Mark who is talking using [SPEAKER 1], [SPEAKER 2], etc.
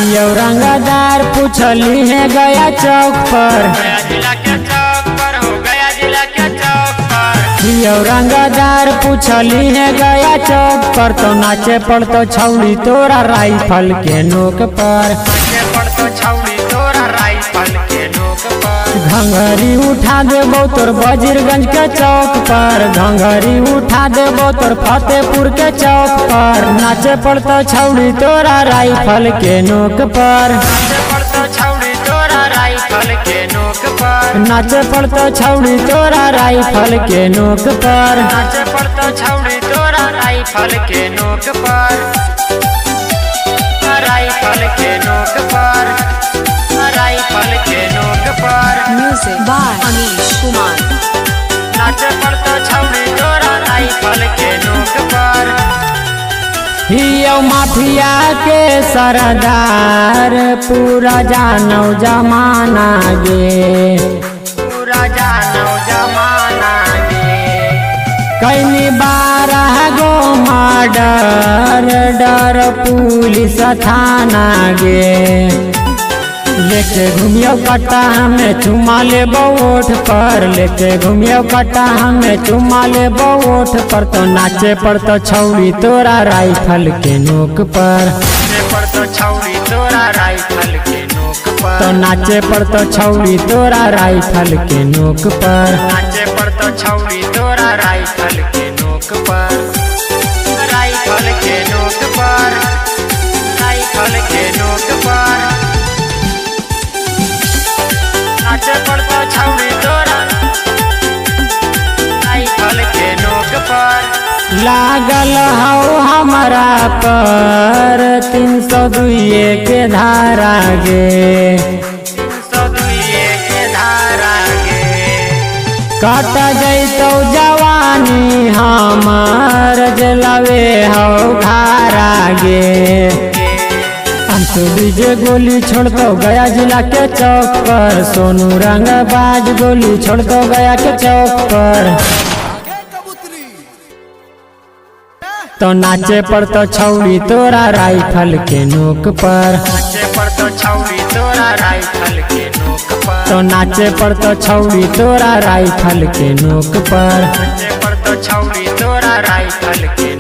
[SPEAKER 1] हियो रंगदार पूछली है गया चौक पर,
[SPEAKER 2] गया जिला के चौक पर हो, गया जिला के चौक पर।
[SPEAKER 1] हियो रंगदार पूछली है गया चौक पर, तो नाचे पड़तो छौड़ी तोरा राइफल के नोक पर,
[SPEAKER 2] नाचे पड़तो छौड़ी तोरा राइफल के नोक पर।
[SPEAKER 1] घंघरी उठा देबो तोर वजीरगंज के चौक पर, घंघरी उठा देबो तोर फतेहपुर के चौक पर, नाचे पड़तो छौड़ी तोरा राइफल के नोक पर,
[SPEAKER 2] नाचे पड़तो छौड़ी तोरा राइफल के नोक पर,
[SPEAKER 1] नाचे पड़तो छौड़ी तोरा राइफल के नोक पर,
[SPEAKER 2] नाचे पड़तो छौड़ी तोरा राइफल के नोक पर, राइफल के नोक पर, राइफल के नोक पर।
[SPEAKER 3] Music by Anish Kumar.
[SPEAKER 2] नाचे पड़तो छौड़ी तोरा राइफल के नोक पर।
[SPEAKER 1] हियो माफिया के सरदार पूरा जानो जमाना गे,
[SPEAKER 2] पूरा जानो जमाना गे।
[SPEAKER 1] कैनी 12 गो मर्डर डर पुलिस थाना गे, लेके घूमियो कट्टा हमें चुमा ले ओठ पर, लेके घूमियो कट्टा हमें चुमा ले ओठ पर, तो नाचे पड़तो छौड़ी तोरा राइफल के नोक पर,
[SPEAKER 2] नाचे पड़तो छौड़ी तोरा राइफल के नोक पर,
[SPEAKER 1] तो नाचे पड़तो छौड़ी तोरा राइफल के नोक पर,
[SPEAKER 2] नाचे पड़तो छौड़ी तोरा राइफल के नोक पर, राइफल के नोक पर, राइफल के नोक पर। नाचे पड़तो छौड़ी तोरा राइफल के नोक पर।
[SPEAKER 1] लागल हौ हमरा पर 302 के धारा गे,
[SPEAKER 2] 302 के धारा गे।
[SPEAKER 1] कट जैतौ जवानी हमार जलवे हौ घारा गे, अंशु डीजे गोली छोड़तो गया जिला के चौक पर, सोनू रंगबाज गोली छोड़तो गया के चौक पर, तो नाचे पड़तो छौड़ी तोरा राइफल के नोक पर,
[SPEAKER 2] नाचे पड़तो छौड़ी तोरा राइफल के नोक पर,
[SPEAKER 1] तो नाचे पड़तो छौड़ी तोरा राइफल के नोक पर,
[SPEAKER 2] नाचे पड़तो छौड़ी तोरा राइफल के